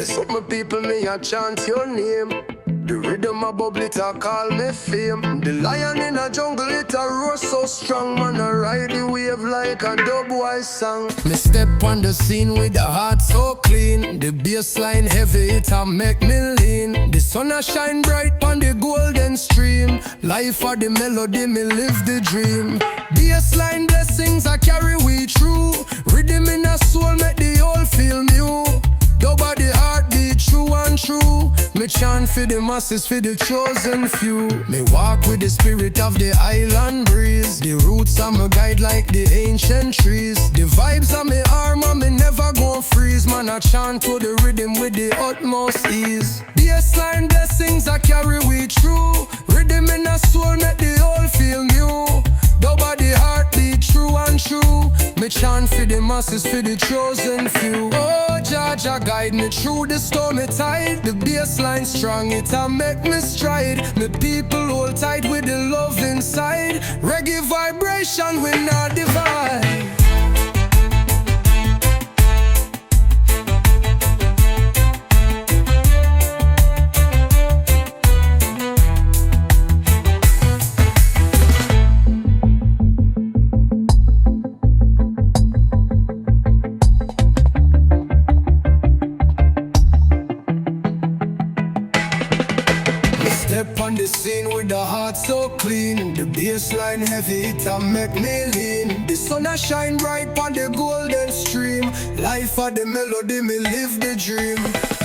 Bless up my people, me a chant your name. The rhythm a bubble, it a call me fame. The lion in a jungle, it a roar so strong. Man, I ride the wave like a dub-wise song. Me step on the scene with the heart so clean. The bassline heavy, it a make me lean. The sun a shine bright on the golden stream. Life for the melody, me live the dream. Bassline blessings I carry we through. Rhythm in a soul, make the whole feel new. Nobody heartbeat true and true. Me chant for the masses, for the chosen few. Me walk with the spirit of the island breeze. The roots are my guide like the ancient trees. The vibes are my armor, me never gon' freeze. Man, I chant to the rhythm with the utmost ease. Bassline blessings I carry we through. Rhythm in a soul, make the whole feel new. Nobody heartbeat true and true. Me chant for the masses, for the chosen few. Oh, Jah guide me through the stormy tide. The bassline strong, it a make me stride. Me people hold tight with the love inside. Reggae vibration we not divide. Step on the scene with the heart so clean. The bassline heavy, it a make me lean. The sun a shine bright on the golden stream. Life for the melody, me live the dream.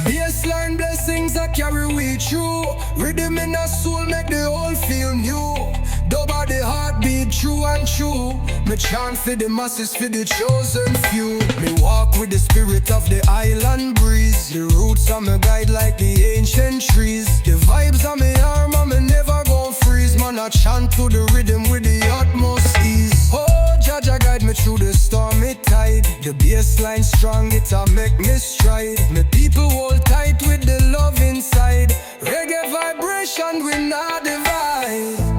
Bassline blessings I carry we through. Rhythm in a soul, make the whole feel new. Nobody heartbeat true and true. Me chant for the masses, for the chosen few. Me walk with the spirit of the island breeze. The roots are my guide like the ancient trees. The vibes are my armor, me never gon' freeze. Man, I chant to the rhythm with the utmost ease. Oh, Jah guide me through the stormy tide. The bassline strong, it a make me stride. Me people hold tight with the love inside. Reggae vibration we not divide.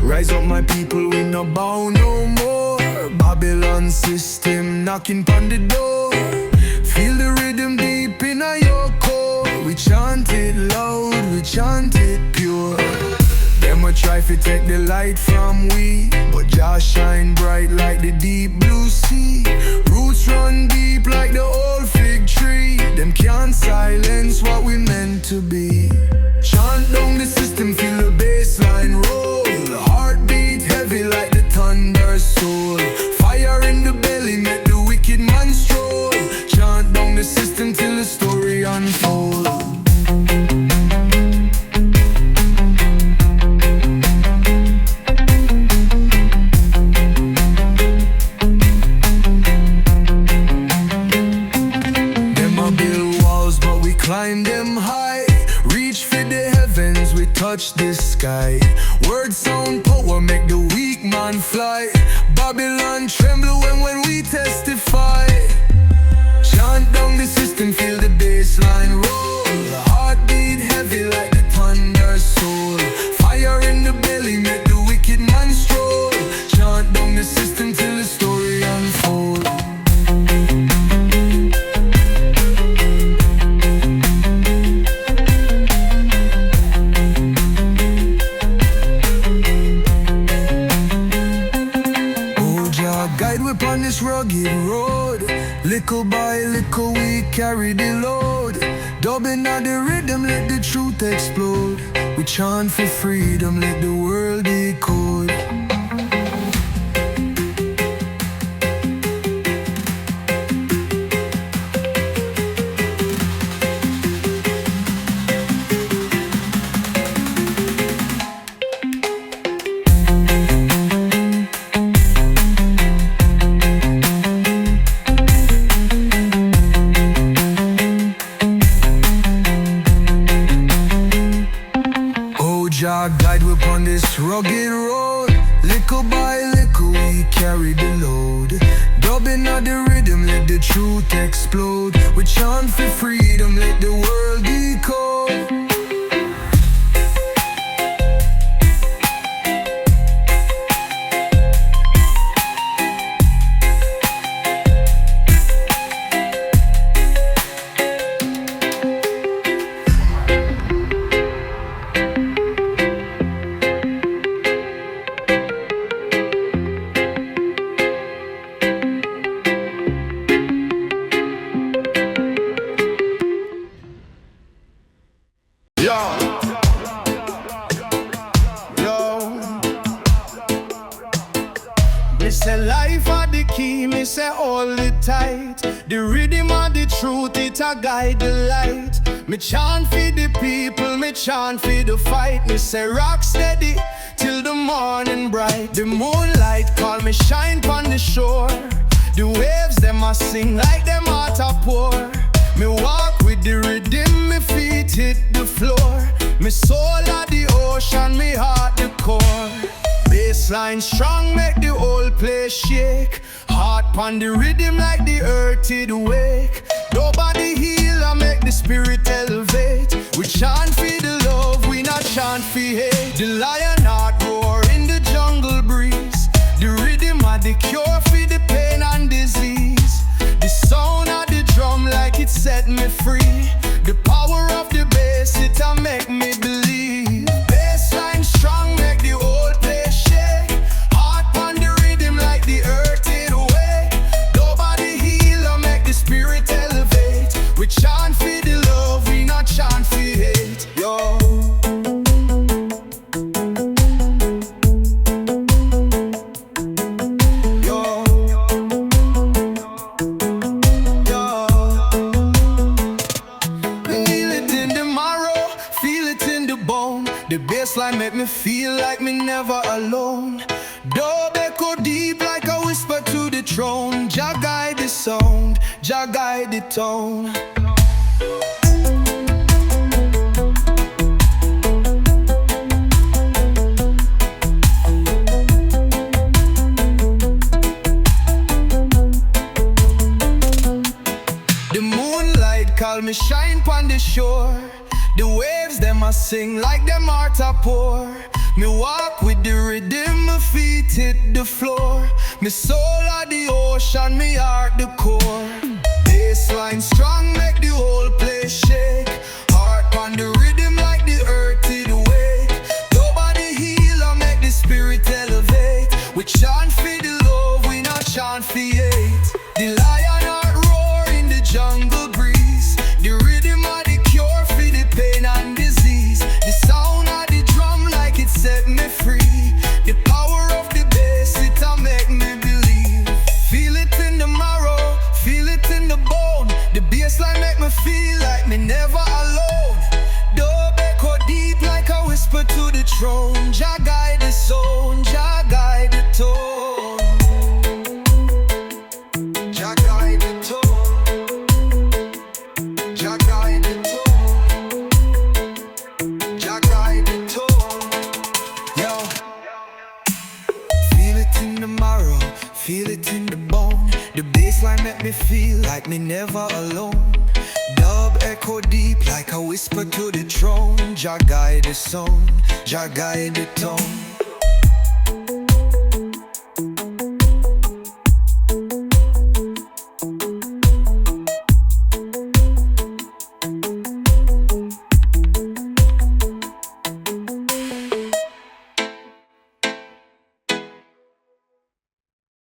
Rise up my people, we no bow no more. Babylon system knocking on the door. Feel the rhythm deep in your core. We chant it loud, we chant it pure. Them a try to take the light from we, but Jah shine bright like the deep blue sea. Roots run deep like the old fig tree. Them can't silence what we meant to be. Chant down the system, feel the bassline roll. Heartbeat heavy like the thunder soul. Fire in the belly, make the wicked man stroll. Chant down the system till the story unfold. Them a build walls, but we climb them high. Reach for the heavens, we touch the sky. Word sound power, make the weak man fly. Babylon tremble when we testify. Chant down the system, feel the bassline roll. Heartbeat heavy like the thunder soul. Fire in the belly, make the wicked man stroll. Chant down the system till the story unfold. guide we on this rugged road. Little by little we carry the load. Dubbing out the rhythm, let the truth explode. We chant for freedom, let the world decode. Jah guide we upon this rugged road. Little by little we carry the load. Dubbing out the rhythm, let the truth explode. We chant for freedom, let the world decode. Me say life are the key, me say hold it tight. The rhythm of the truth, it a guide the light. Me chant for the people, me chant for the fight. Me say rock steady till the morning bright. The moonlight call me shine pon the shore. The waves them a sing like them heart a pour. Me walk with the rhythm, me feet hit the floor. Me soul at the ocean, me heart the core. Bassline strong, make the whole place shake. Heart pon the rhythm like the earth it wake. Nobody heal and make the spirit elevate. We chant for the love, we not chant for hate. The lion heart roar in the jungle breeze. The rhythm of the cure for the pain and disease. The sound of the drum like it set me free. The power of the bass, it a make me believe. Bassline strong, make the whole place shake. Heart on the rhythm like the earth it away. Nobody heal or make the spirit elevate. We chant for the love, we not chant for hate. Yo. The bassline make me feel like me never alone. Dub echo deep like a whisper to the throne. Jah guide the sound, Jah guide the tone. The moonlight call me shine pon the shore. The waves them a sing like them heart a pour. Me walk with the rhythm, my feet hit the floor. Me soul at the ocean, me heart the core. Bassline strong, make the whole place shake. Heart on the rhythm like the earth it wake. Nobody heal or make the spirit elevate. We chant for the love, we not chant for hate. The lion heart roar in the jungle breeze. The rhythm of the cure for the pain and disease. The sound of the drum like it set me free. The power of the bass, it a make me believe. Feel it in the marrow, feel it in the bone. The bassline make me feel like me never alone. Dub echo deep like a whisper to the throne. Jah guide the sound, Jah guide the tone. Jah guide the tone. Jah guide the tone. Jah guide the tone. Yo. Feel it in the marrow, feel it in the bone. The bassline make me feel like me never alone. Dub echo deep like a whisper to the throne. Jah guide the sound, Jah guide the tone.